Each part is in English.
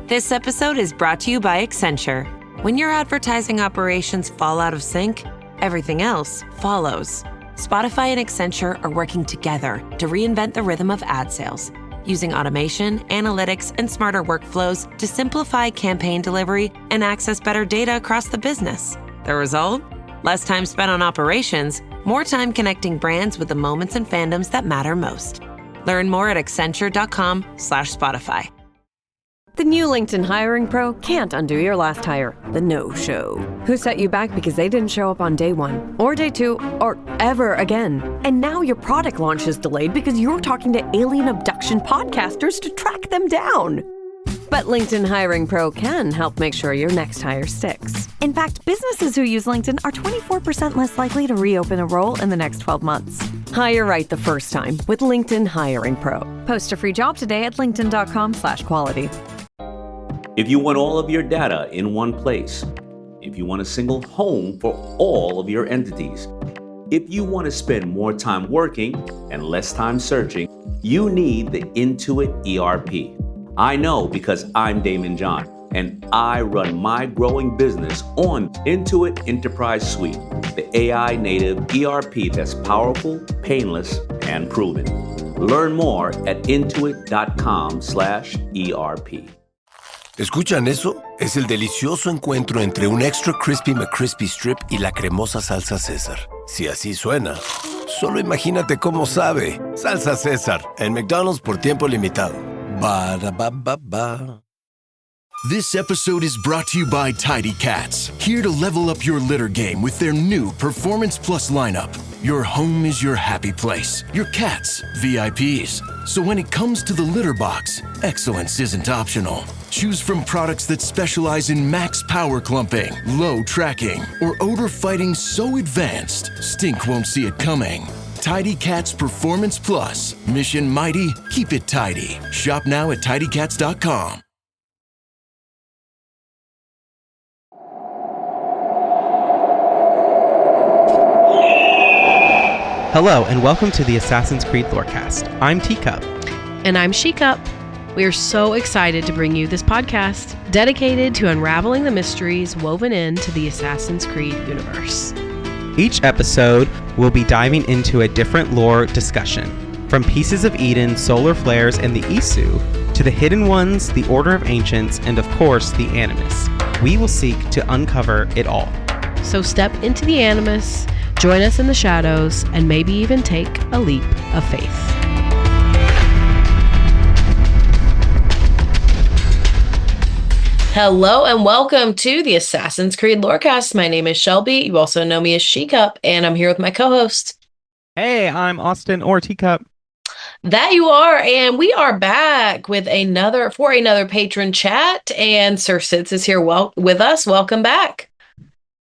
This episode is brought to you by Accenture. When your advertising operations fall out of sync, everything else follows. Spotify and Accenture are working together to reinvent the rhythm of ad sales, using automation, analytics, and smarter workflows to simplify campaign delivery and access better data across the business. The result? Less time spent on operations, more time connecting brands with the moments and fandoms that matter most. Learn more at accenture.com/Spotify. The new LinkedIn Hiring Pro can't undo your last hire, the no-show. Who set you back because they didn't show up on day one, or day two, or ever again. And now your product launch is delayed because you're talking to alien abduction podcasters to track them down. But LinkedIn Hiring Pro can help make sure your next hire sticks. In fact, businesses who use LinkedIn are 24% less likely to reopen a role in the next 12 months. Hire right the first time with LinkedIn Hiring Pro. Post a free job today at linkedin.com/quality. If you want all of your data in one place, if you want a single home for all of your entities, if you want to spend more time working and less time searching, you need the Intuit ERP. I know because I'm Damon John, and I run my growing business on Intuit Enterprise Suite, the AI native ERP that's powerful, painless, and proven. Learn more at intuit.com/ERP. ¿Escuchan eso? Es el delicioso encuentro entre un Extra Crispy McCrispy Strip y la cremosa salsa César. Si así suena, solo imagínate cómo sabe. Salsa César, en McDonald's por tiempo limitado. Ba-da-ba-ba-ba. This episode is brought to you by Tidy Cats, here to level up your litter game with their new Performance Plus lineup. Your home is your happy place. Your cats, VIPs. So when it comes to the litter box, excellence isn't optional. Choose from products that specialize in max power clumping, low tracking, or odor fighting so advanced, stink won't see it coming. Tidy Cats Performance Plus. Mission mighty, keep it tidy. Shop now at tidycats.com. Hello, and welcome to the Assassin's Creed Lorecast. I'm Teacup. And I'm She-Cup. We are so excited to bring you this podcast dedicated to unraveling the mysteries woven into the Assassin's Creed universe. Each episode, we'll be diving into a different lore discussion, from Pieces of Eden, solar flares, and the Isu, to the Hidden Ones, the Order of Ancients, and of course, the Animus. We will seek to uncover it all. So step into the Animus, join us in the shadows, and maybe even take a leap of faith. Hello and welcome to the Assassin's Creed Lorecast. My name is Shelby. You also know me as She-Cup, and I'm here with my co-host. Hey, I'm Austin or Teacup. That you are, and we are back with another patron chat, and Sir Sitz is here with us. Welcome back.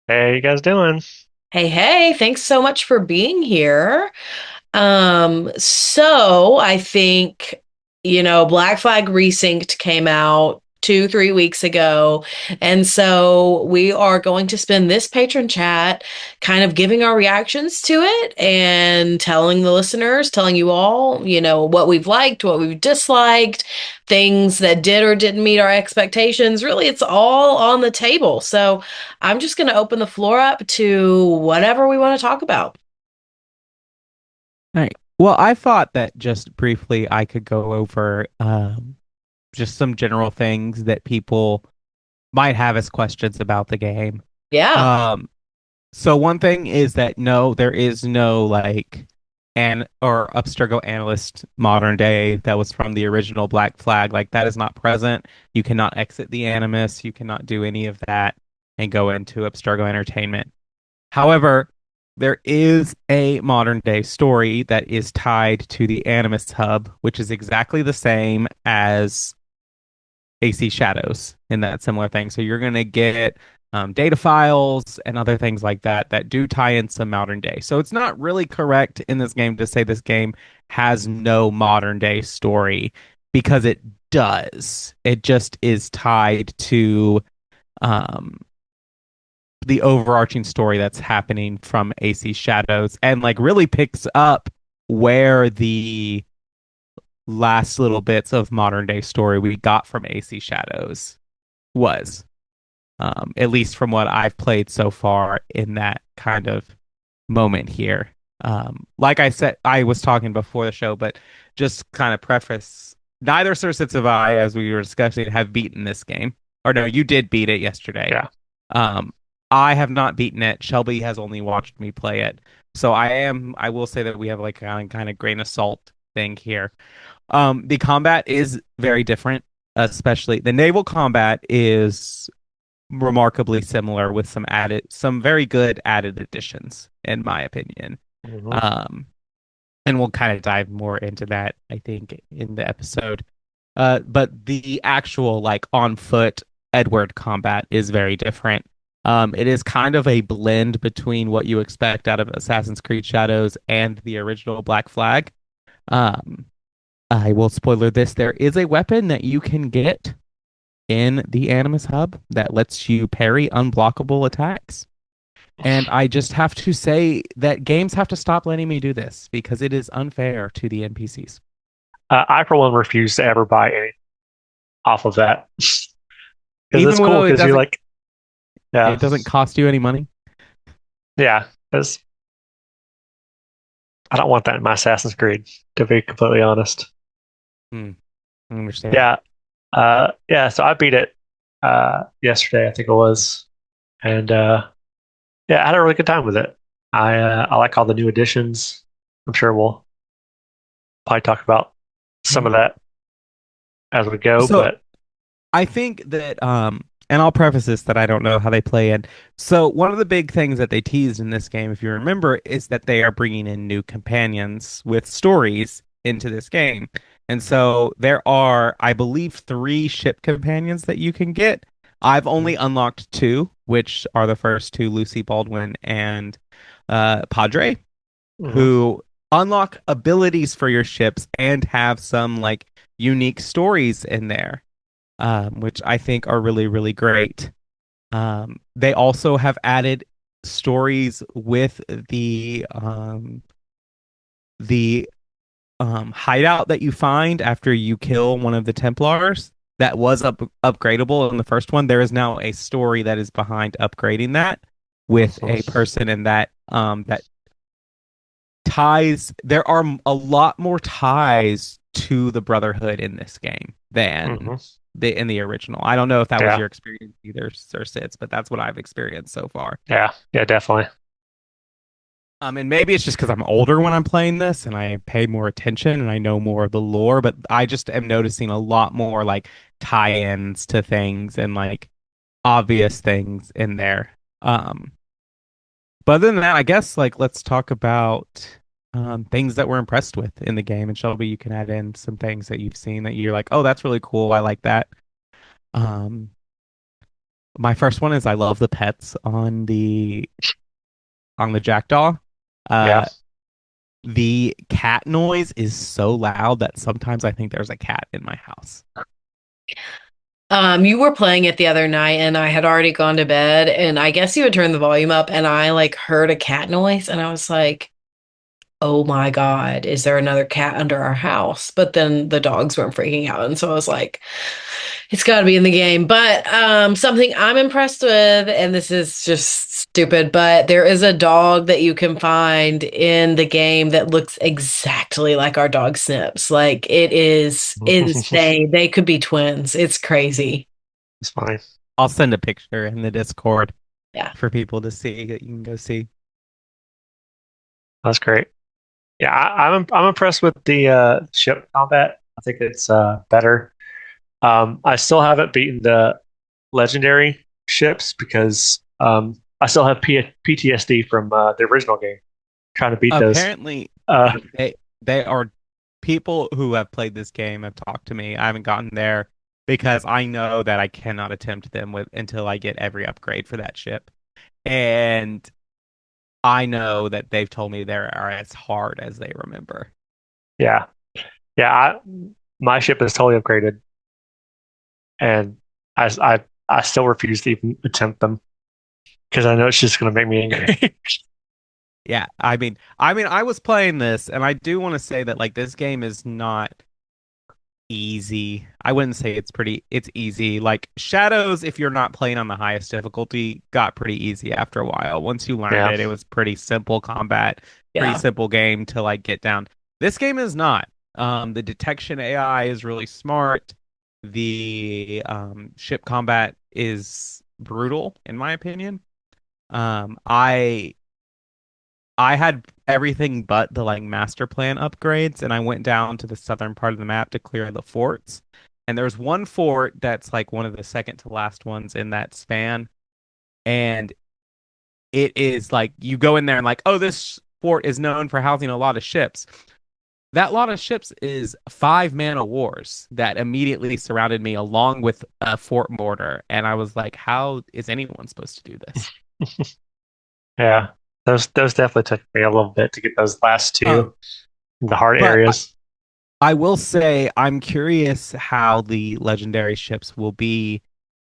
Hey, you guys doing? Hey, thanks so much for being here. So I think, Black Flag Resynced came out 2-3 weeks ago. And so we are going to spend this patron chat kind of giving our reactions to it and telling the listeners, telling you all, what we've liked, what we've disliked, things that did or didn't meet our expectations. Really, it's all on the table. So I'm just going to open the floor up to whatever we want to talk about. All right. Well, I thought that just briefly I could go over just some general things that people might have as questions about the game. Yeah. So one thing is that no, there is no Abstergo analyst modern day that was from the original Black Flag. Like, that is not present. You cannot exit the Animus. You cannot do any of that and go into Abstergo Entertainment. However, there is a modern day story that is tied to the Animus hub, which is exactly the same as AC Shadows in that similar thing. So you're going to get data files and other things like that that do tie in some modern day. So it's not really correct in this game to say this game has no modern day story, because it does. It just is tied to the overarching story that's happening from AC Shadows, and really picks up where the last little bits of modern day story we got from AC Shadows was. At least from what I've played so far in that kind of moment here. Like I said, I was talking before the show, but just kind of preface, neither Sir Sits of I, as we were discussing, have beaten this game. Or no, you did beat it yesterday. Yeah. Um, I have not beaten it. Shelby has only watched me play it. So I will say that we have like a kind of grain of salt thing here. The combat is very different, especially the naval combat is remarkably similar with some very good added additions, in my opinion. Mhm. And we'll kind of dive more into that, I think, in the episode. But the actual like on foot Edward combat is very different. It is kind of a blend between what you expect out of Assassin's Creed Shadows and the original Black Flag. Um, I will spoiler this. There is a weapon that you can get in the Animus Hub that lets you parry unblockable attacks. And I just have to say that games have to stop letting me do this because it is unfair to the NPCs. I, for one, refuse to ever buy any off of that because it's Even cool though because you're like, yeah, it doesn't cost you any money. yeah. 'Cause I don't want that in my Assassin's Creed, to be completely honest. I understand. Yeah, yeah. So I beat it yesterday, I think it was, and yeah, I had a really good time with it. I like all the new additions. I'm sure we'll probably talk about some of that as we go, So but I think that and I'll preface this that I don't know how they play in. So one of the big things that they teased in this game, if you remember, is that they are bringing in new companions with stories into this game. And so there are, I believe, 3 ship companions that you can get. I've only unlocked 2, which are the first 2, Lucy Baldwin and Padre, mhm. who unlock abilities for your ships and have some like unique stories in there, which I think are really, really great. They also have added stories with the hideout that you find after you kill one of the Templars that was upgradable in the first one. There is now a story that is behind upgrading that with a person in that ties. There are a lot more ties to the Brotherhood in this game than Mhm. in the original. I don't know if that was Yeah, your experience either, Sir Sits, but that's what I've experienced so far. yeah, yeah, definitely. And maybe it's just because I'm older when I'm playing this and I pay more attention and I know more of the lore, but I just am noticing a lot more like tie-ins to things and like obvious things in there. But other than that, I guess like let's talk about things that we're impressed with in the game. And Shelby, you can add in some things that you've seen that you're like, oh, that's really cool. I like that. Um, my first one is I love the pets on the jackdaw. Yeah. Uh, the cat noise is so loud that sometimes I think there's a cat in my house. You were playing it the other night and I had already gone to bed and I guess you had turned the volume up and I like heard a cat noise and I was like, oh my God, is there another cat under our house? But then the dogs weren't freaking out. And so I was like, it's got to be in the game. But something I'm impressed with, and this is just stupid, but there is a dog that you can find in the game that looks exactly like our dog Snips. Like it is It's insane. They could be twins. It's crazy. fine. I'll send a picture in the Discord Yeah. for people to see that you can go see. That's great. Yeah, I'm impressed with the ship combat. I think it's better. I still haven't beaten the legendary ships because I still have PTSD from the original game. Trying to beat those. Apparently, Uh, they are people who have played this game have talked to me. I haven't gotten there because I know that I cannot attempt them with until I get every upgrade for that ship. And I know that they've told me they are as hard as they remember. yeah, yeah. My ship is totally upgraded, and I still refuse to even attempt them because I know it's just going to make me angry. Yeah, I mean, I was playing this, and I do want to say that like this game is not easy. I wouldn't say it's easy. Like Shadows, if you're not playing on the highest difficulty, got pretty easy after a while. Once you learned Yeah. it, it was pretty simple combat, pretty Yeah. simple game to like get down. This game is not. The detection AI is really smart. The ship combat is brutal, in my opinion. Um, I I had everything but the like master plan upgrades, and I went down to the southern part of the map to clear the forts. And there's one fort that's like one of the second to last ones in that span, and it is like you go in there and like, oh, this fort is known for housing a lot of ships. That lot of ships is 5 man-o-wars that immediately surrounded me along with a fort mortar, and I was like, how is anyone supposed to do this? Yeah. Those definitely took me a little bit to get those last two in the hard But areas. I will say I'm curious how the legendary ships will be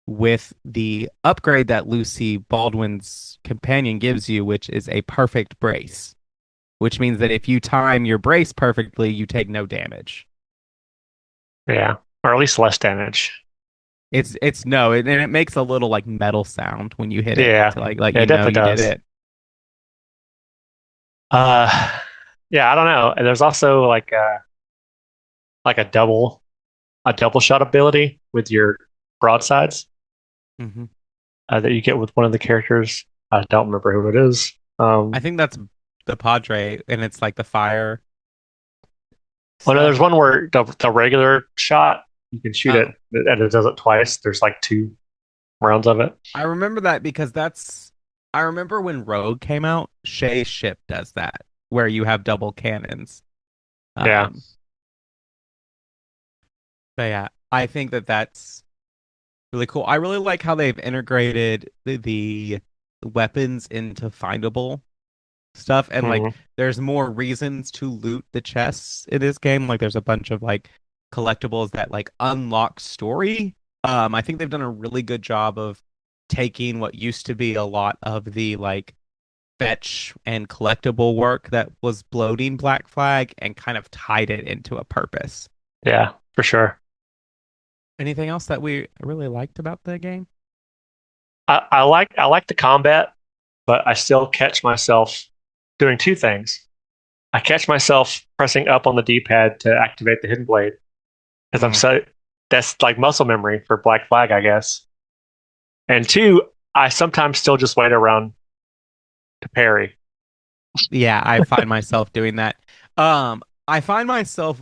with the upgrade that Lucy Baldwin's companion gives you, which is a perfect brace, which means that if you time your brace perfectly, you take no damage. Yeah. Or at least less damage. It's no, and it makes a little like metal sound when you hit it Yeah. to like let Yeah, you it know definitely you did does. it. Uh yeah, I don't know. And there's also like a double shot ability with your broadsides Hmm. that you get with one of the characters. I don't remember who it is. I think that's the Padre, and it's like the fire Well, no, stuff. there's one where the regular shot you can shoot it Oh, and it does it twice. There's like two rounds of it. I remember that because I remember when Rogue came out, Shay's ship does that, where you have double cannons. Yeah, Um, but yeah, I think that that's really cool. I really like how they've integrated the weapons into findable stuff, and like hmm there's more reasons to loot the chests in this game. Like there's a bunch of like collectibles that like unlock story. I think they've done a really good job of taking what used to be a lot of the like fetch and collectible work that was bloating Black Flag and kind of tied it into a purpose. yeah, for sure. Anything else that we really liked about the game? I like the combat, but I still catch myself doing two things. I catch myself pressing up on the D-pad to activate the hidden blade because I'm Mm. so that's like muscle memory for Black Flag, I guess. And two, I sometimes still just wait around to parry. Yeah, I find myself doing that. I find myself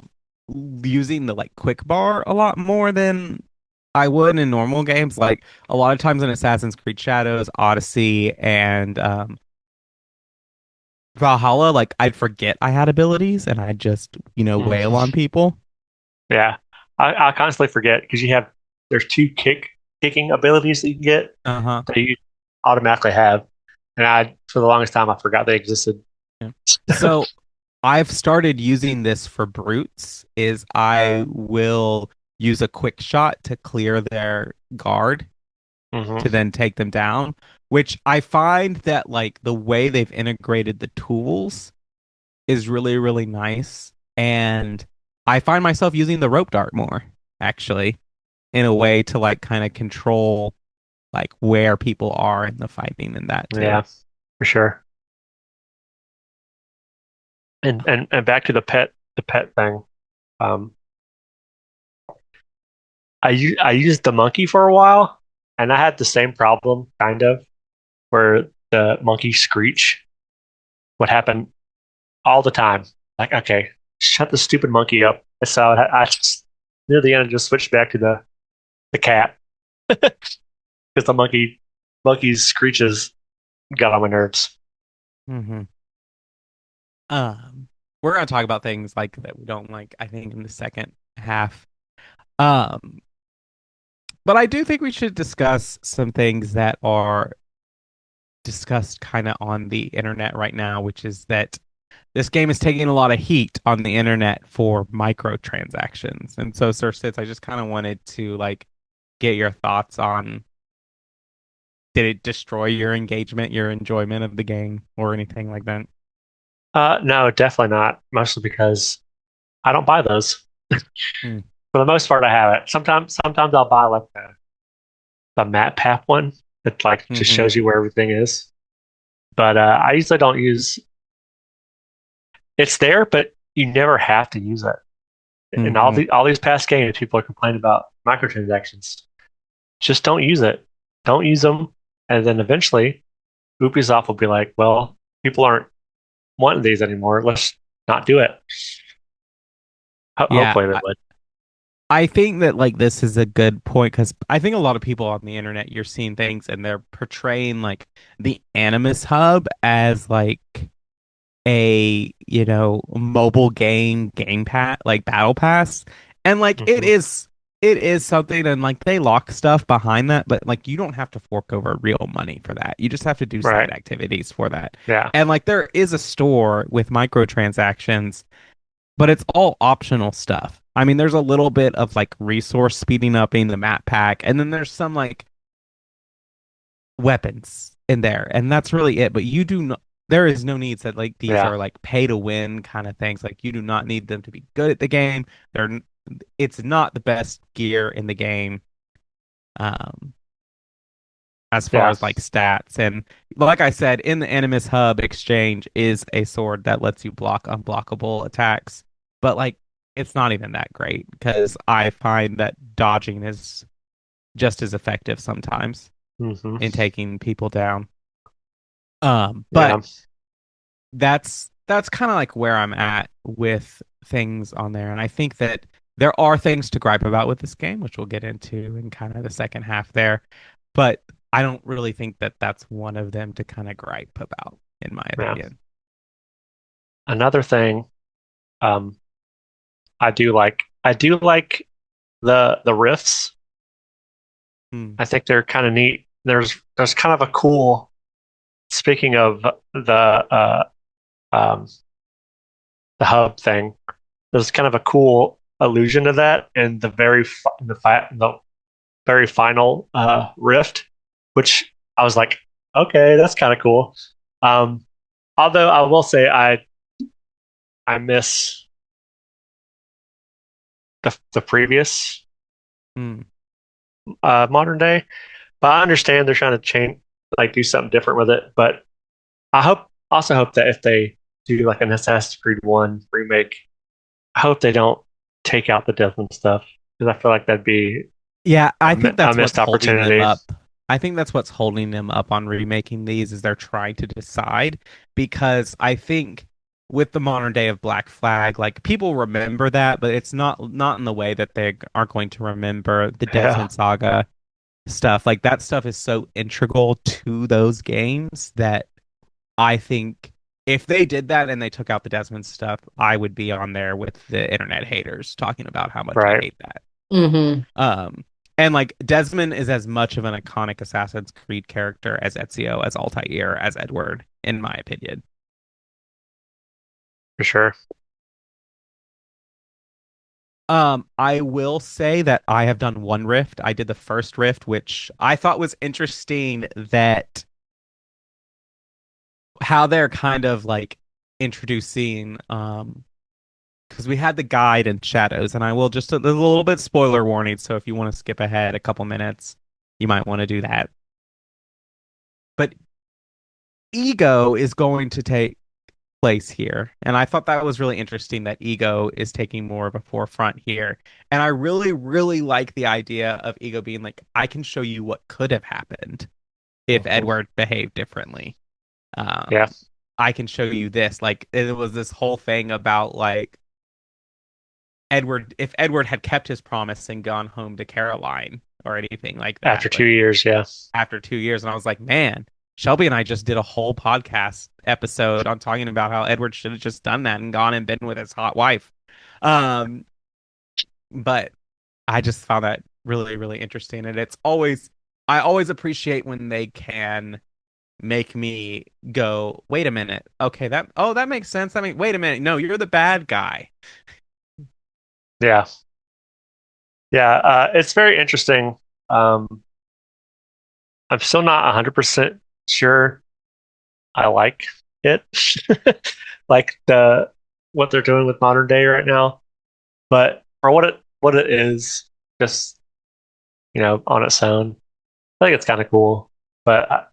using the like quick bar a lot more than I would in normal games. Like a lot of times in Assassin's Creed Shadows, Odyssey, and Valhalla, like I'd forget I had abilities and I'd just, wail on people. Yeah, I constantly forget because there's two kicking abilities that you can get Uh-huh. that you automatically have, and I for the longest time I forgot they existed. Yeah. So I've started using this for brutes is I will use a quick shot to clear their guard hmm to then take them down, which I find that like the way they've integrated the tools is really, really nice. And I find myself using the rope dart more, actually, in a way to like kind of control like where people are in the fighting and that too. Yeah, for sure. And back to the pet thing. Um, I used the monkey for a while, and I had the same problem kind of where the monkey screech would happen all the time. Like, okay, shut the stupid monkey up. So I just near the end I just switched back to the cat because the monkey's screeches got on my nerves. Hmm. We're gonna talk about things like that we don't like, I think, in the second half. Um, but I do think we should discuss some things that are discussed kind of on the internet right now, which is that this game is taking a lot of heat on the internet for microtransactions. And so, Sir Sits, I just kind of wanted to like get your thoughts on, did it destroy your engagement, your enjoyment of the game, or anything like that? No, definitely not. Mostly because I don't buy those. Hmm. For the most part, I have it. Sometimes I'll buy like the map pack one that like just shows you where everything is. But I usually don't use. It's there, but you never have to use it. And all these past games, people are complaining about microtransactions. Just don't use it. Don't use them, and then eventually, Ubisoft will be like, "Well, people aren't wanting these anymore. Let's not do it." Yeah, Hopefully, they would. I think that like this is a good point because I think a lot of people on the internet you're seeing things and they're portraying like the Animus Hub as like a mobile game pass like battle pass, and like it is something, and like they lock stuff behind that, but like you don't have to fork over real money for that. You just have to do Right. side activities for that. Yeah. And like there is a store with microtransactions, but it's all optional stuff. I mean, there's a little bit of like resource speeding up in the map pack, and then there's some like weapons in there, and that's really it. But you do not, there is no needs that like these Yeah. are like pay to win kind of things. Like you do not need them to be good at the game. It's not the best gear in the game, um, as far Yeah. as like stats. And like I said, in the Animus Hub, exchange is a sword that lets you block unblockable attacks, but like it's not even that great because I find that dodging is just as effective sometimes in taking people down. But Yeah. that's kind of like where I'm at with things on there, and I think that there are things to gripe about with this game, which we'll get into in kind of the second half there. But I don't really think that that's one of them to kind of gripe about, in my Yeah. opinion. Another thing, I do like the riffs. I think they're kind of neat. There's kind of a cool. Speaking of um, the hub thing, there's kind of a cool allusion to that in the the very final rift, which I was like, okay, that's kind of cool. Although I will say I miss the previous modern day, but I understand they're trying to change, like do something different with it. But I also hope that if they do like an Assassin's Creed 1 remake, I hope they don't take out the Desmond stuff because I feel like that'd be Yeah, I think a that's missed what's holding them opportunity. up. I think that's what's holding them up on remaking these is they're trying to decide, because I think with the modern day of Black Flag, like people remember that, but it's not in the way that they are going to remember the Yeah. Desmond Saga stuff. Like that stuff is so integral to those games that I think if they did that and they took out the Desmond stuff, I would be on there with the internet haters talking about how much I Right. hate that. Mm-hmm. And like Desmond is as much of an iconic Assassin's Creed character as Ezio, as Altair, as Edward, in my opinion. For sure. I will say that I have done one rift. I did the first rift, which I thought was interesting, that how they're kind of like introducing because we had the guide and shadows, and I will just there's a little bit spoiler warning, so if you want to skip ahead a couple minutes, you might want to do that. But ego is going to take place here, and I thought that was really interesting that ego is taking more of a forefront here. And I really, really like the idea of ego being like, I can show you what could have happened if Edward behaved differently. Yeah. I can show you this. Like it was this whole thing about like if Edward had kept his promise and gone home to Caroline or anything like that. After 2 years, yeah. After 2 years. And I was like, man, Shelby and I just did a whole podcast episode on talking about how Edward should have just done that and gone and been with his hot wife. But I just found that really, really interesting. And I always appreciate when they can make me go, wait a minute. Okay, that makes sense. I mean, wait a minute. No, you're the bad guy. Yeah. Yeah. It's very interesting. I'm still not 100% sure I like it. Like what they're doing with modern day right now. But for what what it is, just on its own. I think it's kind of cool, but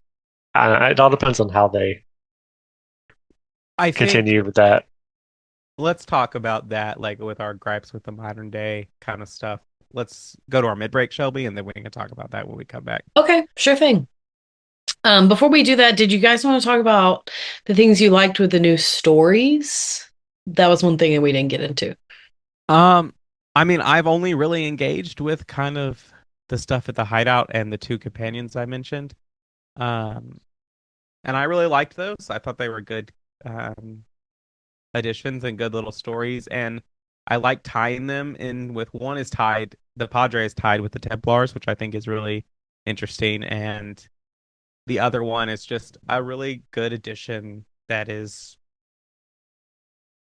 it all depends on how they I think continue with that. let's talk about that, like with our gripes with the modern day kind of stuff. Let's go to our mid break, Shelby, and then we can talk about that when we come back. Okay, sure thing. Before we do that, did you guys want to talk about the things you liked with the new stories? That was one thing that we didn't get into. I mean, I've only really engaged with kind of the stuff at the hideout and the two companions I mentioned. And I really liked those. I thought they were good additions and good little stories. And I like tying them in with one is tied, the Padre is tied with the Templars, which I think is really interesting. And the other one is just a really good addition that is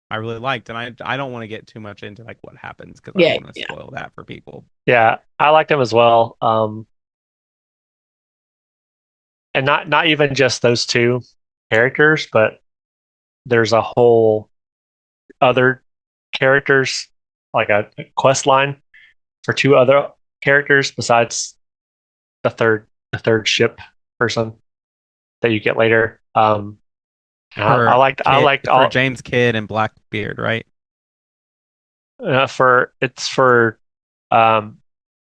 I really liked. And I don't want to get too much into like what happens because I don't want to spoil that for people. Yeah, I liked them as well. And not even just those two characters, but there's a whole other characters, like a quest line for two other characters besides the third ship person that you get later. I liked all James Kidd and Blackbeard, right? For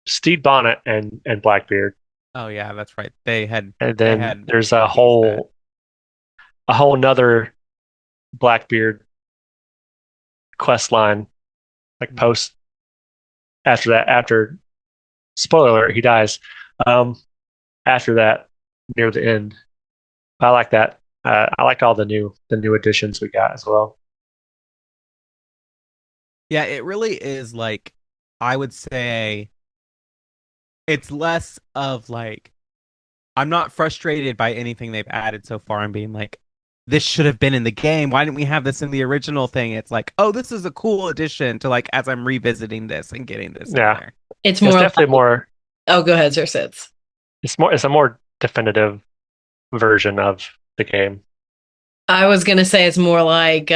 Stede Bonnet and Blackbeard. Oh yeah, that's right. They had, and then there's a whole nother Blackbeard quest line, like post after that. After spoiler alert, he dies. After that, near the end, I like that. I liked all the new additions we got as well. Yeah, it really is like, I would say it's less of like, I'm not frustrated by anything they've added so far and being like, this should have been in the game. Why didn't we have this in the original thing? It's like, oh, this is a cool addition to like, as I'm revisiting this and getting this in there. It's definitely more. Oh, go ahead, Sir Sits. It's a more definitive version of the game. I was going to say it's more like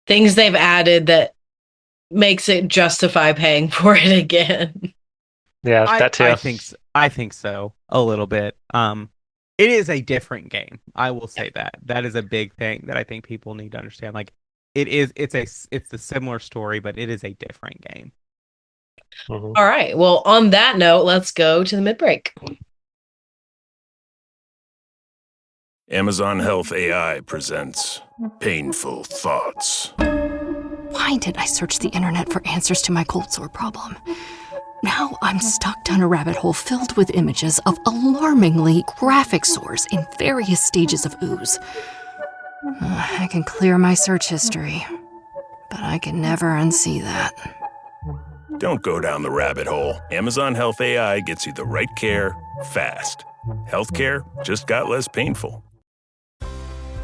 things they've added that makes it justify paying for it again. Yeah, that too. I think so, a little bit. It is a different game. I will say that. That is a big thing that I think people need to understand. Like, it's a similar story, but it is a different game. Mm-hmm. All right. Well, on that note, let's go to the mid-break. Amazon Health AI presents Painful Thoughts. Why did I search the internet for answers to my cold sore problem? Now I'm stuck down a rabbit hole filled with images of alarmingly graphic sores in various stages of ooze. I can clear my search history, but I can never unsee that. Don't go down the rabbit hole. Amazon Health AI gets you the right care, fast. Healthcare just got less painful.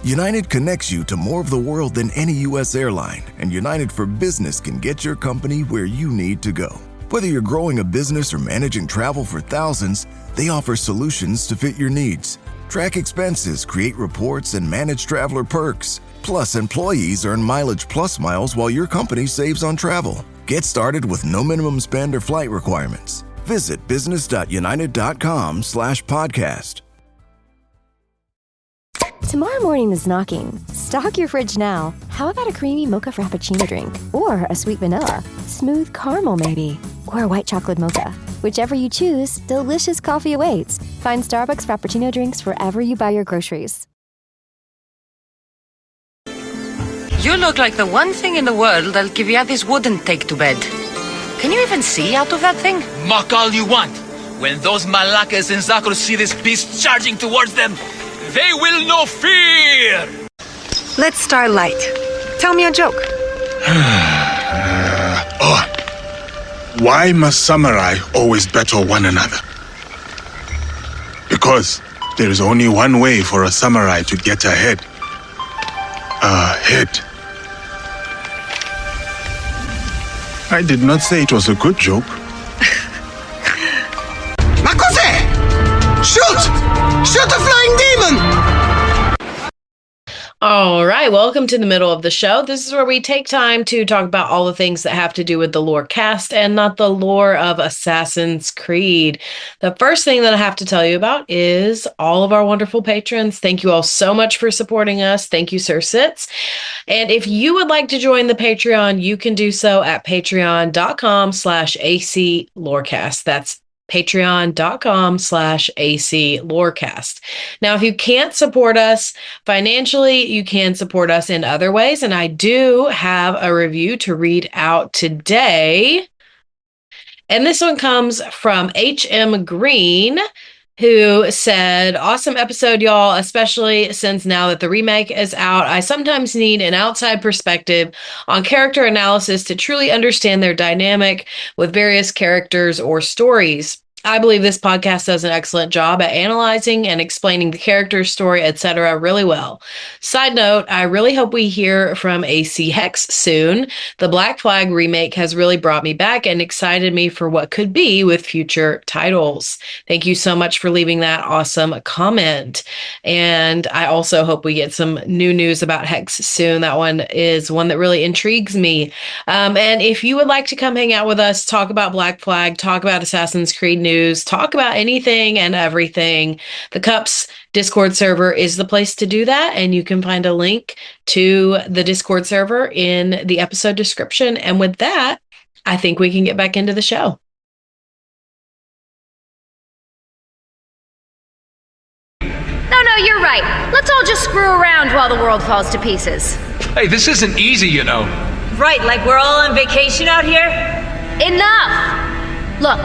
United connects you to more of the world than any U.S. airline, and United for Business can get your company where you need to go. Whether you're growing a business or managing travel for thousands, they offer solutions to fit your needs. Track expenses, create reports, and manage traveler perks. Plus, employees earn Mileage Plus miles while your company saves on travel. Get started with no minimum spend or flight requirements. Visit business.united.com/podcast. Tomorrow morning is knocking. Stock your fridge now. How about a creamy mocha frappuccino drink? Or a sweet vanilla? Smooth caramel maybe? Or a white chocolate mocha? Whichever you choose, delicious coffee awaits. Find Starbucks Frappuccino drinks wherever you buy your groceries. You look like the one thing in the world that Alcibiades wouldn't take to bed. Can you even see out of that thing? Mock all you want. When those Malakas and Zakros see this beast charging towards them, they will know fear! Let's start light. Tell me a joke. Why must samurai always battle one another? Because there is only one way for a samurai to get ahead. Ahead. I did not say it was a good joke. Makose! Shoot! Shoot the flying demon! All right, welcome to the middle of the show. This is where we take time to talk about all the things that have to do with the lore cast and not the lore of Assassin's Creed. The first thing that I have to tell you about is all of our wonderful patrons. Thank you all so much for supporting us. Thank you, Sir Sitz. And if you would like to join the Patreon, you can do so at patreon.com/AC Lorecast. That's patreon.com/AC Lorecast. Now, if you can't support us financially, you can support us in other ways. And I do have a review to read out today. And this one comes from HM Green, who said, "Awesome episode, y'all, especially since now that the remake is out, I sometimes need an outside perspective on character analysis to truly understand their dynamic with various characters or stories. I believe this podcast does an excellent job at analyzing and explaining the character, story, etc. really well. Side note, I really hope we hear from AC Hex soon. The Black Flag remake has really brought me back and excited me for what could be with future titles." Thank you so much for leaving that awesome comment. And I also hope we get some new news about Hex soon. That one is one that really intrigues me. And if you would like to come hang out with us, talk about Black Flag, talk about Assassin's Creed news, talk about anything and everything, the Cups Discord server is the place to do that. And you can find a link to the Discord server in the episode description. And with that, I think we can get back into the show. No, you're right. Let's all just screw around while the world falls to pieces. Hey, this isn't easy, you know. Right, like we're all on vacation out here? Enough! Look,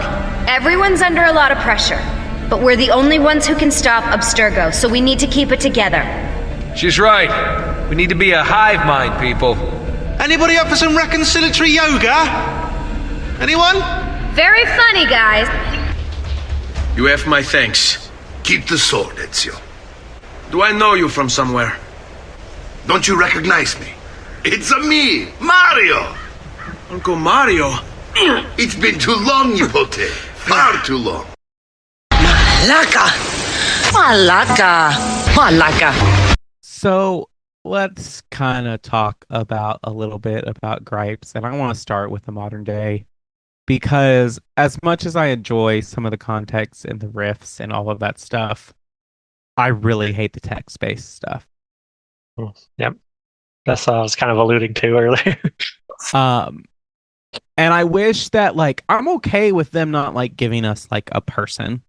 everyone's under a lot of pressure, but we're the only ones who can stop Abstergo, so we need to keep it together. She's right. We need to be a hive mind, people. Anybody up for some reconciliatory yoga? Anyone? Very funny, guys. You have my thanks. Keep the sword, Ezio. Do I know you from somewhere? Don't you recognize me? It's me, Mario! Uncle Mario? It's been too long, Nipote. Far too long. Malaka! Malaka! So let's kind of talk about a little bit about gripes. And I want to start with the modern day. Because as much as I enjoy some of the context and the riffs and all of that stuff, I really hate the text-based stuff. Yep. That's what I was kind of alluding to earlier. And I wish that, like, I'm okay with them not, like, giving us, like, a person.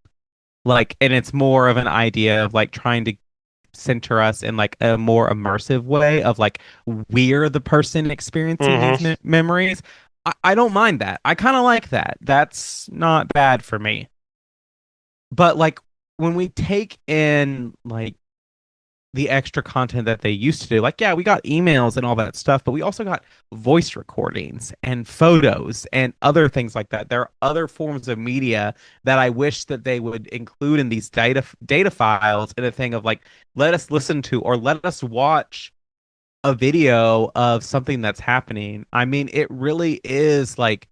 Like, and it's more of an idea of, like, trying to center us in, like, a more immersive way of, like, we're the person experiencing these memories. I don't mind that. I kind of like that. That's not bad for me. But, like, when we take in, like, the extra content that they used to do, like, yeah, we got emails and all that stuff, but we also got voice recordings and photos and other things like that. There are other forms of media that I wish that they would include in these data files, in a thing of, like, let us listen to or let us watch a video of something that's happening. I mean, it really is, like,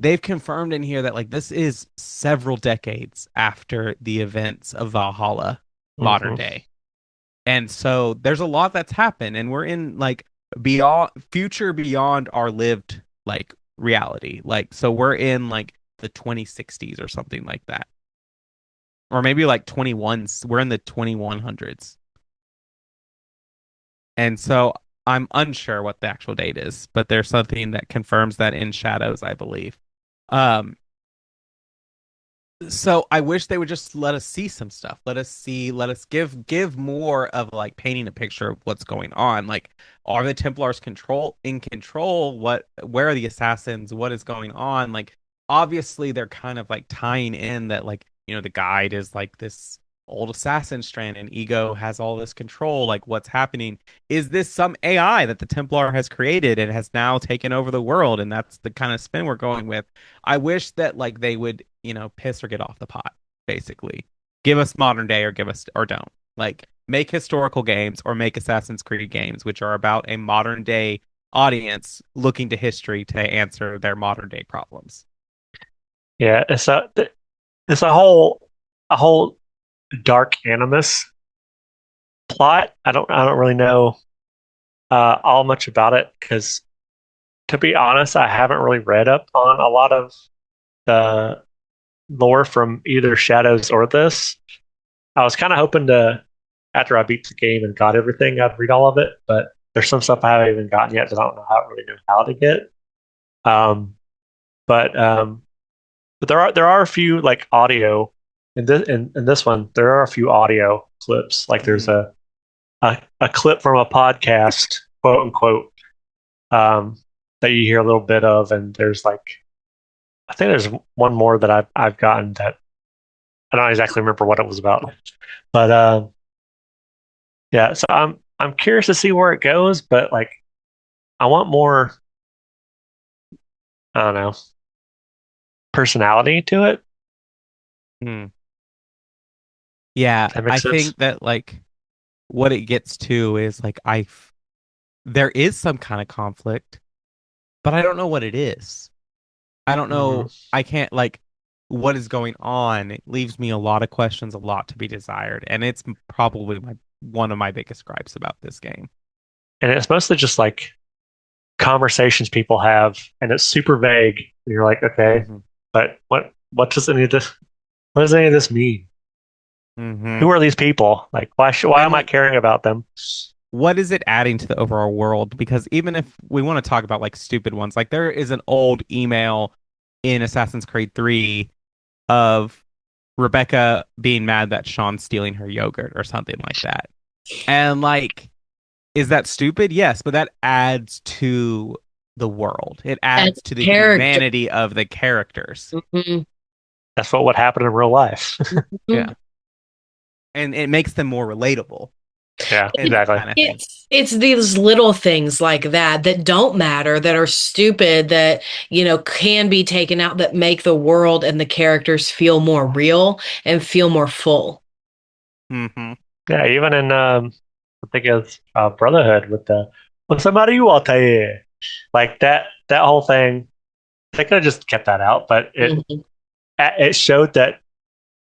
they've confirmed in here that, like, this is several decades after the events of Valhalla, modern day. And so there's a lot that's happened, and we're in, like, future beyond our lived, like, reality. Like, so we're in, like, the 2060s or something like that. Or maybe like 21s. We're in the 2100s. And so I'm unsure what the actual date is, but there's something that confirms that in Shadows, I believe. So I wish they would just let us see some stuff. Let us give more of, like, painting a picture of what's going on. Like, are the Templars in control? Where are the assassins? What is going on? Like, obviously they're kind of, like, tying in that, like, you know, the guide is, like, this old assassin strand and Ego has all this control. Like, what's happening? Is this some AI that the Templar has created and has now taken over the world? And that's the kind of spin we're going with. I wish that, like, they would, you know, piss or get off the pot, basically. Give us modern day or don't. Like, make historical games or make Assassin's Creed games, which are about a modern day audience looking to history to answer their modern day problems. Yeah, it's a whole dark animus Plot, I don't really know all much about it because, to be honest, I haven't really read up on a lot of the lore from either Shadows or this. I was kind of hoping to, after I beat the game and got everything, I'd read all of it, but there's some stuff I haven't even gotten yet that I don't know really know how to get. Um, but but there are a few like audio in this one. There are a few audio clips. Like there's a clip from a podcast, quote unquote, that you hear a little bit of, and there's like I think there's one more that I've gotten that I don't exactly remember what it was about, but yeah. So I'm curious to see where it goes, but like I want more. I don't know, personality to it. Hmm. Yeah, That makes I sense. think that like what it gets to is like there is some kind of conflict, but I don't know what it is. I don't know. I can't like what is going on. It leaves me a lot of questions, a lot to be desired, and it's probably one of my biggest gripes about this game. And it's mostly just like conversations people have, and it's super vague. And you're like, okay, but what does any of this what does any of this mean? Who are these people? Like, why am I caring about them? What is it adding to the overall world? Because even if we want to talk about like stupid ones, like there is an old email in Assassin's Creed 3 of Rebecca being mad that Sean's stealing her yogurt or something like that. And like, is that stupid? Yes, but that adds to the world. It adds to the humanity of the characters. That's what would happen in real life. Yeah. And it makes them more relatable. Yeah, exactly. It's these little things like that don't matter, that are stupid, that can be taken out, that make the world and the characters feel more real and feel more full. Yeah, even in I think it's Brotherhood with the "What's the matter, you all tell you?" Like that whole thing. They could have just kept that out, but it showed that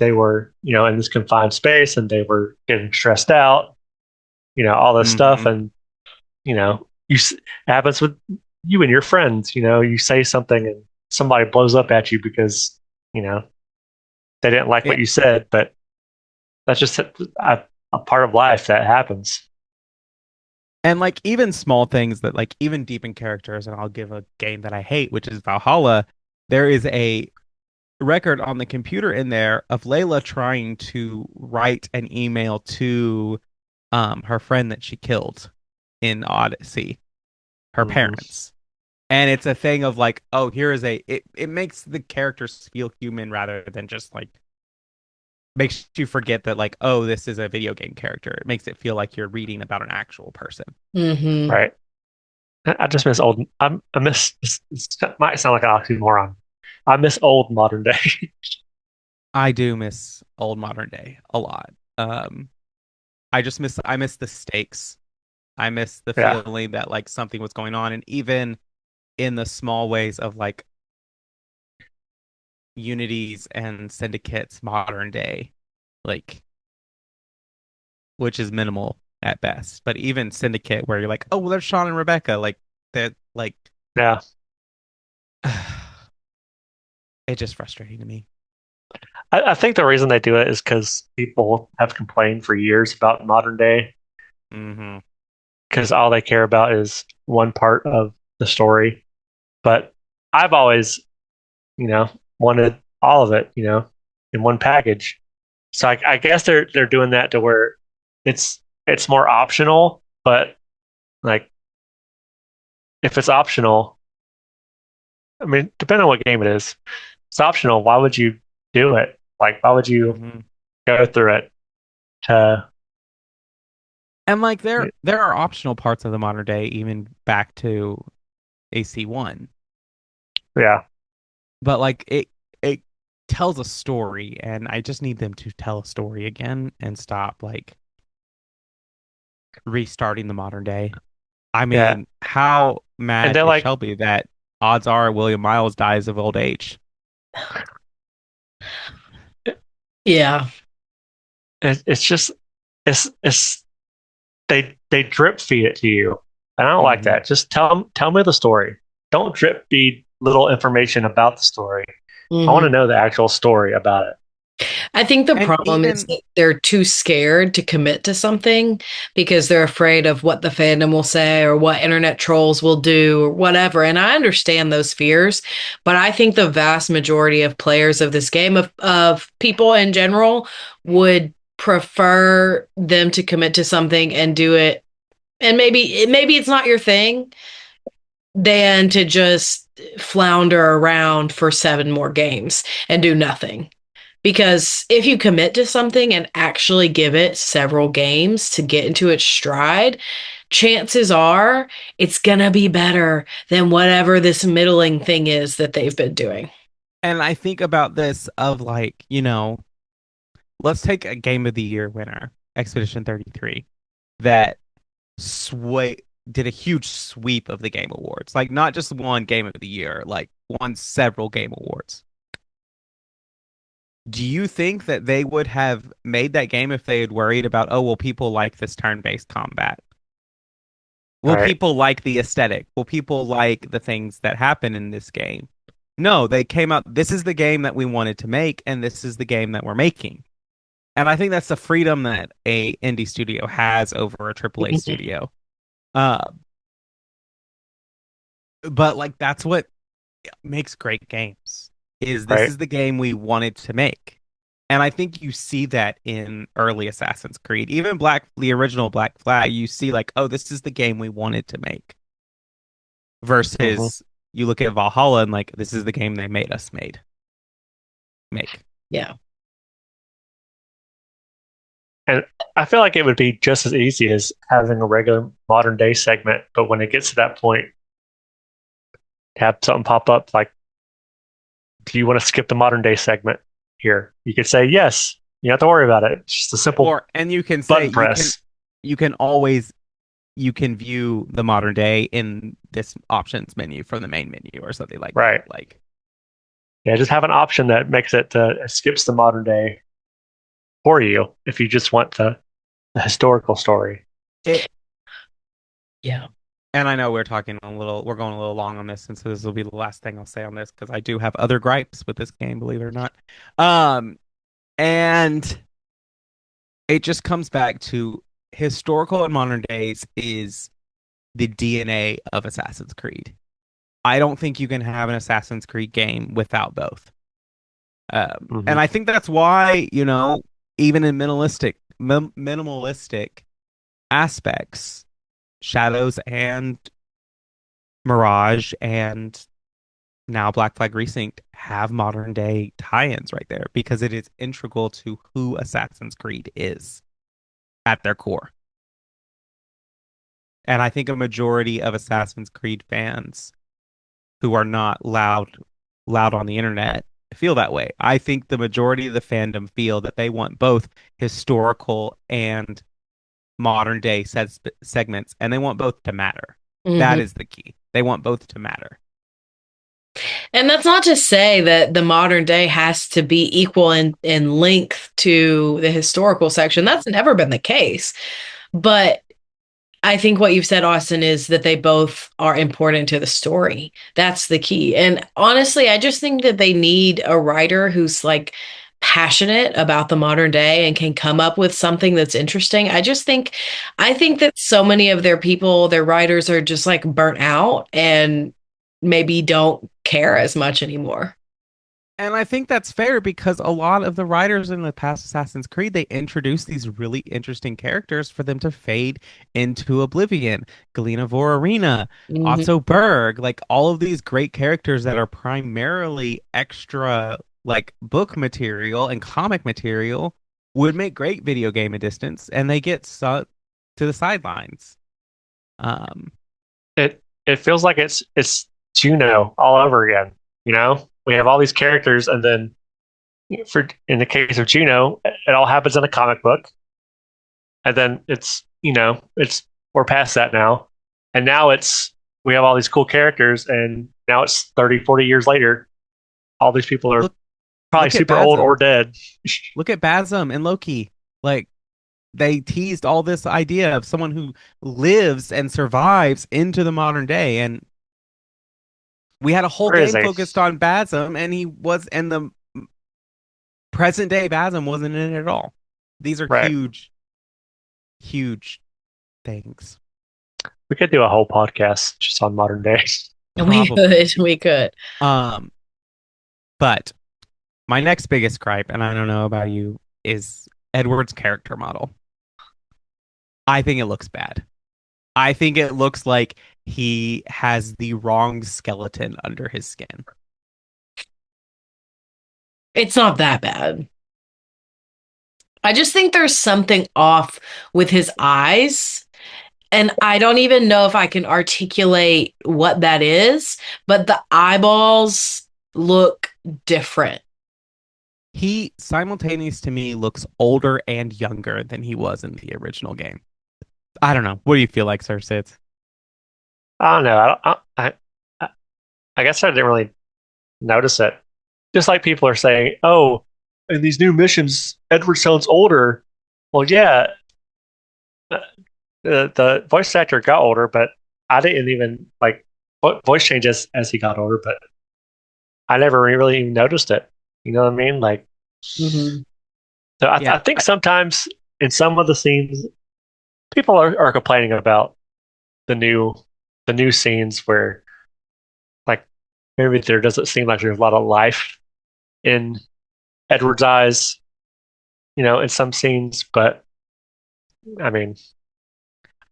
they were in this confined space and they were getting stressed out. All this stuff, and it happens with you and your friends. You say something and somebody blows up at you because they didn't like what you said, but that's just a part of life that happens. And like even small things that like even deepen characters, and I'll give a game that I hate, which is Valhalla. There is a record on the computer in there of Layla trying to write an email to her friend that she killed in Odyssey, her parents. And it's a thing of like, oh, here is it makes the characters feel human rather than just like makes you forget that like, oh, this is a video game character. It makes it feel like you're reading about an actual person. Right. I just miss old. I miss. This might sound like an oxymoron. I miss old modern day. I do miss old modern day a lot. I miss the stakes. I miss the feeling that like something was going on, and even in the small ways of like Unities and Syndicates modern day, like which is minimal at best. But even Syndicate, where you're like, oh, well, there's Sean and Rebecca, like that, like it's just frustrating to me. I think the reason they do it is because people have complained for years about modern day. Because all they care about is one part of the story. But I've always, wanted all of it, in one package. So I guess they're doing that to where it's more optional. But like, if it's optional, I mean, depending on what game it is, it's optional. Why would you do it? Like, why would you go through it to? And like there are optional parts of the modern day, even back to AC1. Yeah. But like it tells a story, and I just need them to tell a story again and stop like restarting the modern day. I mean, how mad is like, Shelby that odds are William Miles dies of old age? Yeah. It's just it's they drip feed it to you, and I don't like that. Just tell me the story. Don't drip feed little information about the story. I want to know the actual story about it. I think the And problem is even that they're too scared to commit to something because they're afraid of what the fandom will say or what internet trolls will do or whatever. And I understand those fears, but I think the vast majority of players of this game, of people in general, would prefer them to commit to something and do it. And maybe it's not your thing than to just flounder around for 7 more games and do nothing. Because if you commit to something and actually give it several games to get into its stride, chances are it's going to be better than whatever this middling thing is that they've been doing. and I think about this of like, let's take a game of the year winner, Expedition 33, that sway did a huge sweep of the game awards. Like not just one game of the year, like won several game awards. Do you think that they would have made that game if they had worried about, oh, well, people like this turn-based combat? Will people like the aesthetic? Will people like the things that happen in this game? No, they came out, this is the game that we wanted to make, and this is the game that we're making. And I think that's the freedom that a indie studio has over a AAA studio. But like that's what makes great games. This is the game we wanted to make. And I think you see that in early Assassin's Creed. Even the original Black Flag, you see like, oh, this is the game we wanted to make. Versus you look at Valhalla and like, this is the game they made us make. Yeah. And I feel like it would be just as easy as having a regular modern day segment, but when it gets to that point, have something pop up like, do you want to skip the modern day segment here? You could say yes. You don't have to worry about it. It's just a simple and you can button say press. you can view the modern day in this options menu from the main menu or something like that. Like, yeah, just have an option that makes it skips the modern day for you if you just want the historical story. Yeah. And I know we're going a little long on this, and so this will be the last thing I'll say on this because I do have other gripes with this game, believe it or not. And it just comes back to historical and modern days is the DNA of Assassin's Creed. I don't think you can have an Assassin's Creed game without both. And I think that's why, even in minimalistic aspects, Shadows and Mirage and now Black Flag Resynced have modern day tie-ins right there because it is integral to who Assassin's Creed is at their core. And I think a majority of Assassin's Creed fans who are not loud on the internet feel that way. I think the majority of the fandom feel that they want both historical and modern day segments, and they want both to matter. That is the key. They want both to matter. And that's not to say that the modern day has to be equal in length to the historical section. That's never been the case. But I think what you've said, Austin, is that they both are important to the story. That's the key. And honestly, I just think that they need a writer who's like passionate about the modern day and can come up with something that's interesting. I think that so many of their writers are just like burnt out and maybe don't care as much anymore. And I think that's fair because a lot of the writers in the past Assassin's Creed, they introduced these really interesting characters for them to fade into oblivion. Galena Vorarina, Otto Berg, like all of these great characters that are primarily extra like book material and comic material would make great video game distance, and they get sucked to the sidelines. It feels like it's Juno all over again. We have all these characters, and then in the case of Juno, it all happens in a comic book, and then we're past that now, and now we have all these cool characters, and now it's 30, 40 years later. All these people are probably super old or dead. Look at Basm and Loki. Like, they teased all this idea of someone who lives and survives into the modern day, and we had a whole game focused on Basm, and the present day Basm wasn't in it at all. These are huge, huge things. We could do a whole podcast just on modern day. We could. But my next biggest gripe, and I don't know about you, is Edward's character model. I think it looks bad. I think it looks like he has the wrong skeleton under his skin. It's not that bad. I just think there's something off with his eyes. And I don't even know if I can articulate what that is, but the eyeballs look different. He simultaneously to me looks older and younger than he was in the original game. I don't know. What do you feel like, Sir Sids? I don't know. I guess I didn't really notice it. Just like people are saying, oh, in these new missions, Edward sounds older. Well, yeah, the voice actor got older, but I didn't even like voice changes as he got older, but I never really even noticed it. You know what I mean? Like, so I think sometimes in some of the scenes, people are complaining about the new scenes where, like, maybe there doesn't seem like there's a lot of life in Edward's eyes, in some scenes. But I mean,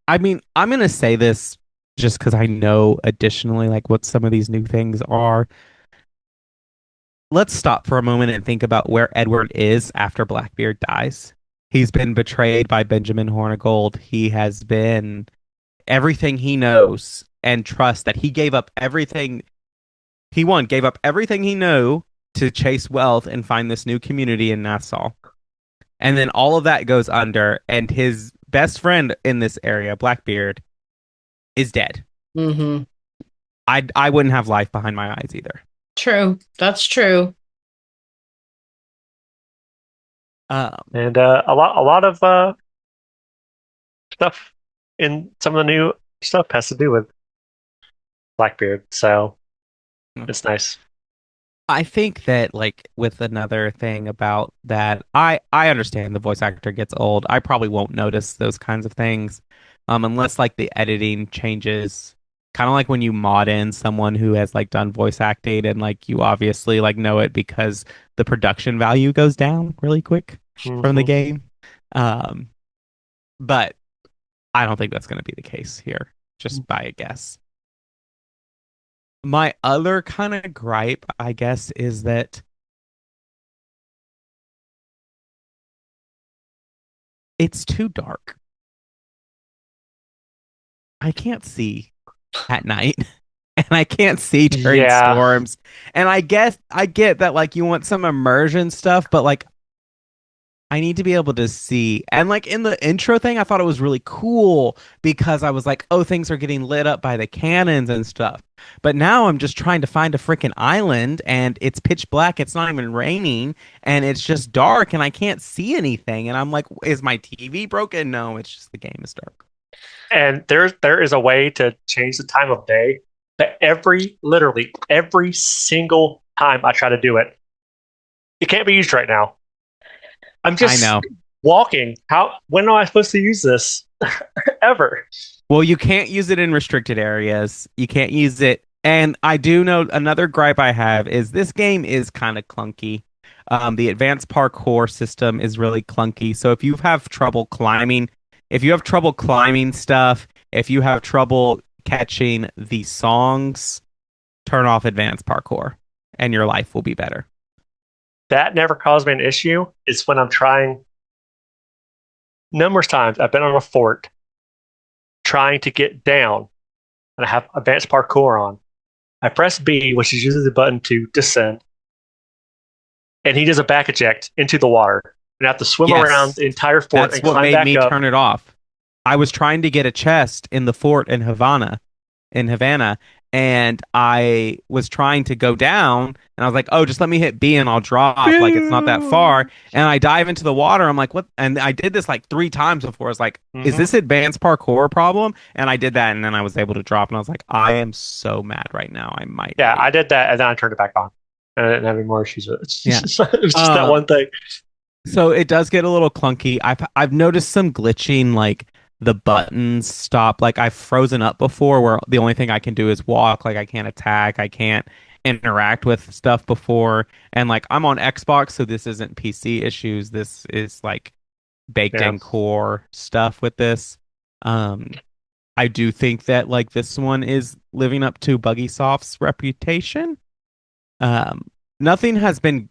I'm gonna say this just because I know additionally like what some of these new things are. Let's stop for a moment and think about where Edward is after Blackbeard dies. He's been betrayed by Benjamin Hornigold. He has been everything he knows and trusts, that he gave up everything gave up everything he knew to chase wealth and find this new community in Nassau. And then all of that goes under, and his best friend in this area, Blackbeard, is dead. Mm-hmm. I wouldn't have life behind my eyes either. True. That's true. And a lot of stuff in some of the new stuff has to do with Blackbeard, so it's nice. I think that like with another thing about that, I understand the voice actor gets old. I probably won't notice those kinds of things, unless like the editing changes. Kind of like when you mod in someone who has like done voice acting and like you obviously like know it because the production value goes down really quick from the game. But I don't think that's going to be the case here, just by a guess. My other kind of gripe, I guess, is that it's too dark. I can't see at night, and I can't see during storms. And I get that like you want some immersion stuff, but like I need to be able to see. And like in the intro thing, I thought it was really cool because I was like, oh, things are getting lit up by the cannons and stuff. But now I'm just trying to find a freaking island and it's pitch black. It's not even raining and it's just dark and I can't see anything. And I'm like, is my TV broken? No, it's just the game is dark. And there is a way to change the time of day, but literally every single time I try to do it, it can't be used right now. I'm just walking. When am I supposed to use this? Ever? Well, you can't use it in restricted areas. You can't use it. And I do know another gripe I have is this game is kind of clunky. The advanced parkour system is really clunky. So if you have trouble climbing, stuff, if you have trouble catching the songs, turn off advanced parkour and your life will be better. That never caused me an issue. It's when I'm trying numerous times. I've been on a fort trying to get down and I have advanced parkour on. I press B, which is usually the button to descend, and he does a back eject into the water. And I have to swim around the entire fort and climb back up. That's what made me turn it off. I was trying to get a chest in the fort in Havana, and I was trying to go down, and I was like, "Oh, just let me hit B and I'll drop. Like it's not that far." And I dive into the water. I'm like, "What?" And I did this like 3 times before. I was like, "Is this advanced parkour problem?" And I did that, and then I was able to drop. And I was like, "I am so mad right now. I might." Yeah, I did that, and then I turned it back on. And I didn't have any more issues with it. Yeah. It was just that one thing. So it does get a little clunky. I've noticed some glitching, like the buttons stop. Like I've frozen up before, where the only thing I can do is walk. Like I can't attack. I can't interact with stuff before. And like I'm on Xbox, so this isn't PC issues. This is like baked in core stuff with this. I do think that like this one is living up to Buggysoft's reputation. Nothing has been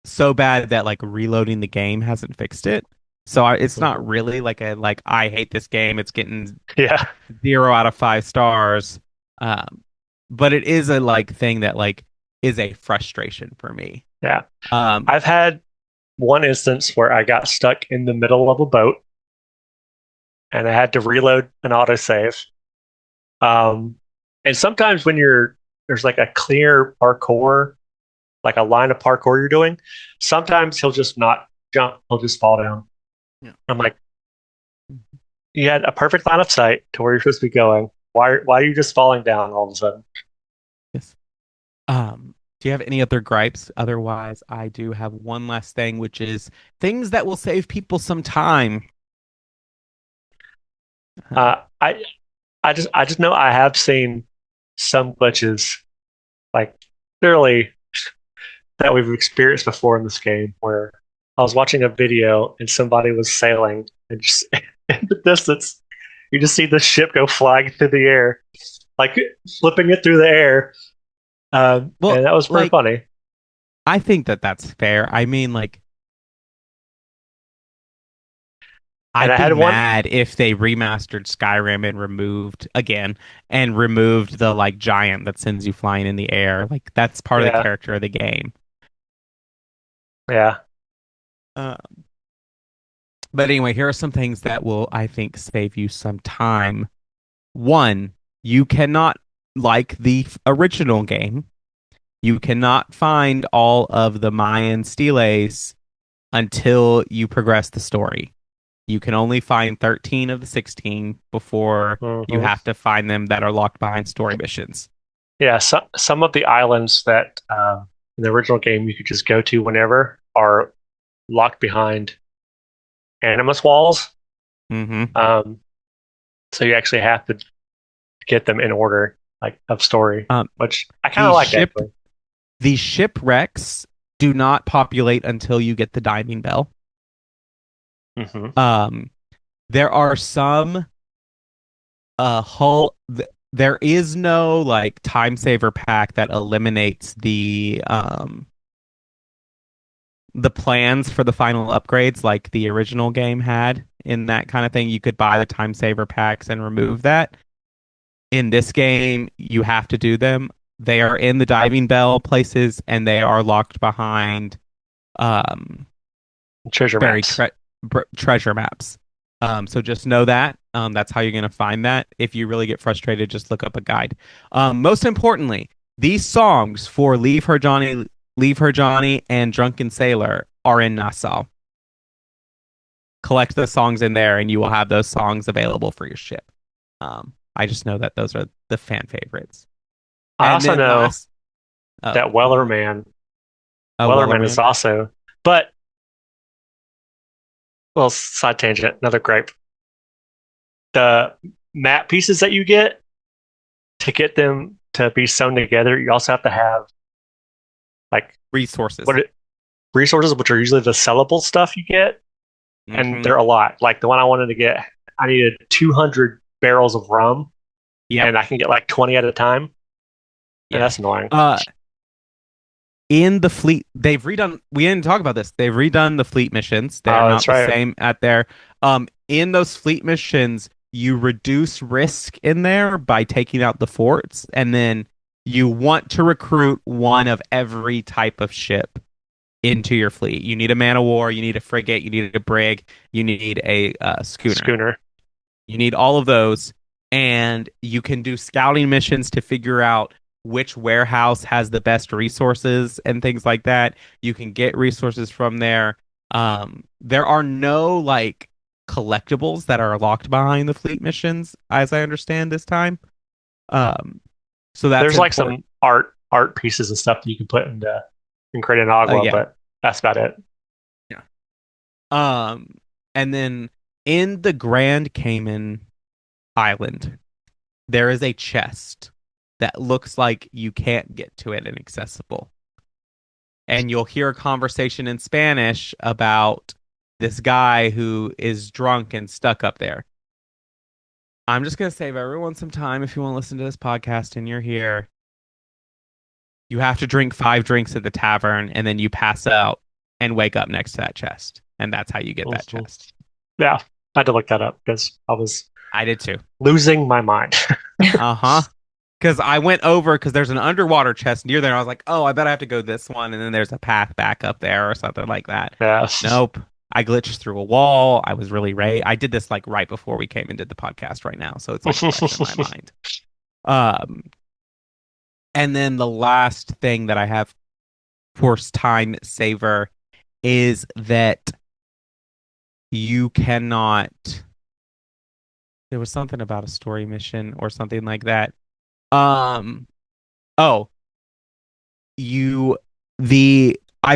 so bad that like reloading the game hasn't fixed it. So it's not really like I hate this game. It's getting 0 out of 5 stars. But it is a like thing that like is a frustration for me. Yeah. I've had one instance where I got stuck in the middle of a boat and I had to reload an autosave. And sometimes when there's like a clear parkour, like a line of parkour you're doing, sometimes he'll just not jump, he'll just fall down. Yeah. I'm like, you had a perfect line of sight to where you're supposed to be going. Why are you just falling down all of a sudden? Yes. Do you have any other gripes? Otherwise, I do have one last thing, which is things that will save people some time. I just know I have seen some glitches, like literally that we've experienced before in this game, where I was watching a video and somebody was sailing, and just in the distance, you just see the ship go flying through the air, like flipping it through the air. And that was pretty funny. I think that that's fair. I mean, like, I'd be mad if they remastered Skyrim and removed the like giant that sends you flying in the air. Like that's part of the character of the game. Yeah. But anyway, here are some things that will, I think, save you some time. One, you cannot, like the original game, you cannot find all of the Mayan steles until you progress the story. You can only find 13 of the 16 before you have to find them that are locked behind story missions. Yeah, some of the islands that in the original game you could just go to whenever are locked behind animus walls. Mm-hmm. So you actually have to get them in order, like of story, which I kind of like. Actually. The shipwrecks do not populate until you get the diving bell. Mm-hmm. There are some there is no like time saver pack that eliminates the plans for the final upgrades like the original game had in that kind of thing. You could buy the time saver packs and remove that. In this game, you have to do them. They are in the diving bell places and they are locked behind treasure maps. Treasure maps. So just know that. That's how you're going to find that. If you really get frustrated, just look up a guide. Most importantly, these songs for Leave Her Johnny, and Drunken Sailor are in Nassau. Collect the songs in there and you will have those songs available for your ship. I just know that those are the fan favorites. I also know that Wellerman is also, but well, side tangent, another gripe. The map pieces that you get, to get them to be sewn together, you also have to have like resources. Resources, which are usually the sellable stuff you get, and they're a lot. Like the one I wanted to get, I needed 200 barrels of rum, and I can get like 20 at a time. Yeah, that's annoying. In the fleet, they've redone. We didn't talk about this. They've redone the fleet missions. They're not the same at there. In those fleet missions, you reduce risk in there by taking out the forts, and then you want to recruit one of every type of ship into your fleet. You need a man of war. You need a frigate. You need a brig. You need a schooner. Schooner. You need all of those. and you can do scouting missions to figure out which warehouse has the best resources and things like that. You can get resources from there. There are no like collectibles that are locked behind the fleet missions, as I understand this time. So that's There's like important. some art pieces and stuff that you can put into and create an agua, Yeah. but that's about it. Yeah. And then in the Grand Cayman Island, there is a chest that looks like you can't get to it inaccessible. And you'll hear a conversation in Spanish about this guy who is drunk and stuck up there. I'm just going to save everyone some time if you want to listen to this podcast and you're here. You have to drink 5 drinks at the tavern and then you pass out and wake up next to that chest. And that's how you get that chest. Yeah, I had to look that up because I did too. Losing my mind. Uh-huh. Because I went over because there's an underwater chest near there. And I was like, oh, I bet I have to go this one. And then there's a path back up there or something like that. Yeah. Nope. I glitched through a wall. I was really I did this like right before we came and did the podcast right now. So it's like fresh in my mind. And then the last thing that I have for time saver is that you cannot. There was something about a story mission or something like that. I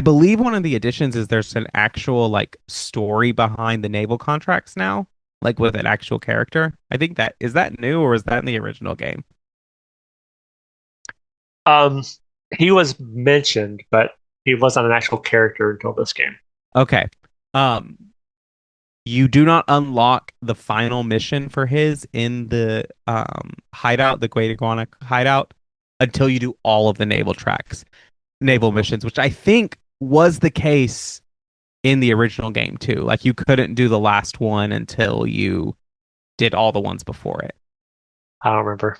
believe one of the additions is there's an actual like story behind the naval contracts now, like with an actual character. I think is that new or is that in the original game? He was mentioned, but he wasn't an actual character until this game. Okay. You do not unlock the final mission for his in the hideout, the Great Iguana hideout, until you do all of the naval missions, which I think was the case in the original game too. Like you couldn't do the last one until you did all the ones before it. I don't remember.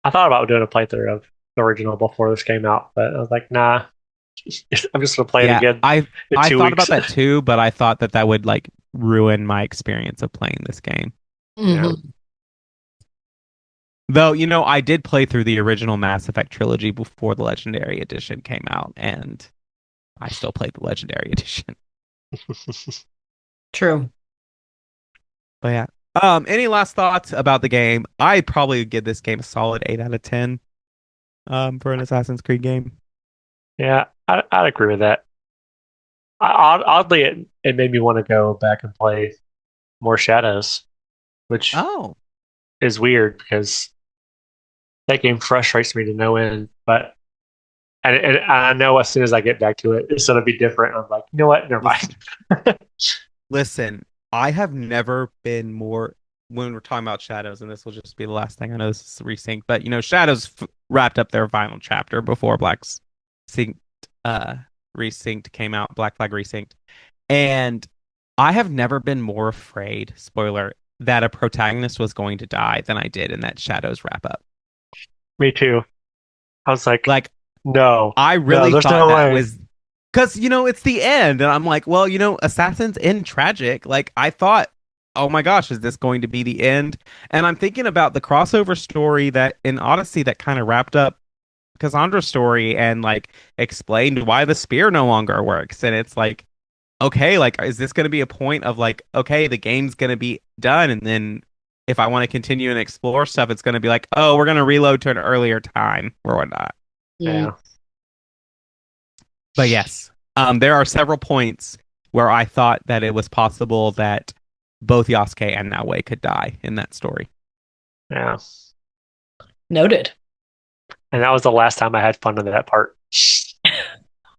I thought about doing a playthrough of the original before this came out, but I was like, nah. I'm just gonna play it again. I thought weeks. about that too, but I thought that would like ruin my experience of playing this game. Mm-hmm. Though, I did play through the original Mass Effect trilogy before the Legendary Edition came out, and I still played the Legendary Edition. True. But yeah. Any last thoughts about the game? I'd probably give this game a solid 8 out of 10 for an Assassin's Creed game. Yeah, I'd agree with that. Oddly, it made me want to go back and play more Shadows, which is weird because that game frustrates me to no end. But and I know as soon as I get back to it, it's going to be different. I'm like, you know what? Never mind. Listen, I have never been more, when we're talking about Shadows, and this will just be the last thing. I know this is Resynced, but Shadows wrapped up their final chapter before Resynced came out, Black Flag Resynced. And I have never been more afraid, spoiler, that a protagonist was going to die than I did in that Shadows wrap up. Me too. I was like no. I really there's thought no that way. was because it's the end, and I'm like, well, Assassins end tragic. Like I thought, oh my gosh, is this going to be the end? And I'm thinking about the crossover story that in Odyssey that kind of wrapped up Cassandra's story and like explained why the spear no longer works. And it's like, okay, like is this going to be a point of like, okay, the game's going to be done, and then if I want to continue and explore stuff, it's going to be like, oh, we're going to reload to an earlier time or whatnot. Yeah. But yes, there are several points where I thought that it was possible that both Yasuke and Naoe could die in that story. Yeah. Noted. And that was the last time I had fun in that part.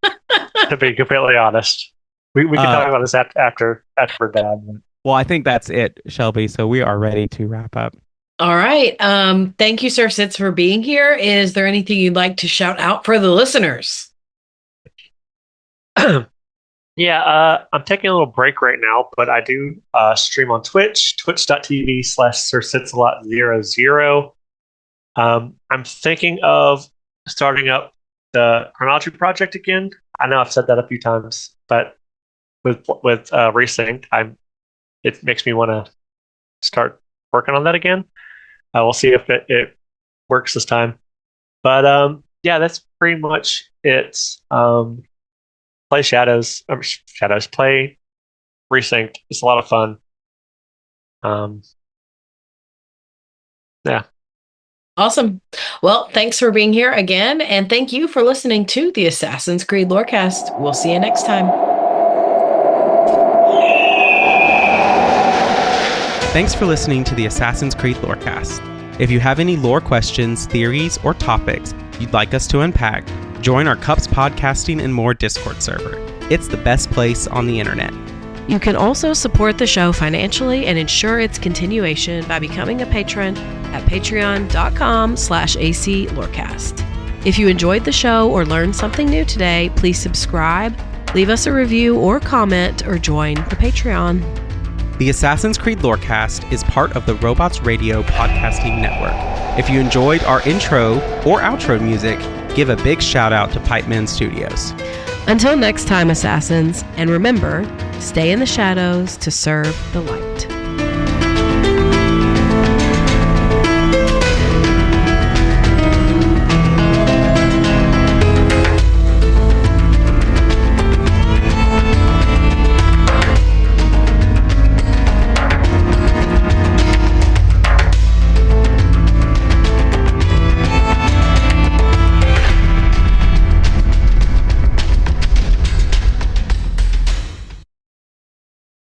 To be completely honest. We can talk about this after we're done. Well, I think that's it, Shelby. So we are ready to wrap up. All right. Thank you, Sir Sitz, for being here. Is there anything you'd like to shout out for the listeners? Yeah, I'm taking a little break right now, but I do stream on Twitch, twitch.tv/SirSitsalot00. I'm thinking of starting up the Chronology Project again. I know I've said that a few times, but with Resynced, it makes me want to start working on that again. We'll see if it works this time. But yeah, that's pretty much it. Play play Resynced. It's a lot of fun. Yeah. Awesome. Well, thanks for being here again, and thank you for listening to the Assassin's Creed Lorecast. We'll see you next time. Thanks for listening to the Assassin's Creed Lorecast. If you have any lore questions, theories, or topics you'd like us to unpack, join our Cups Podcasting and More Discord server. It's the best place on the internet. You can also support the show financially and ensure its continuation by becoming a patron at patreon.com/ACLorecast. If you enjoyed the show or learned something new today, please subscribe, leave us a review or comment, or join the Patreon. The Assassin's Creed Lorecast is part of the Robots Radio podcasting network. If you enjoyed our intro or outro music, give a big shout out to Pipeman Studios. Until next time, Assassins, and remember, stay in the shadows to serve the light.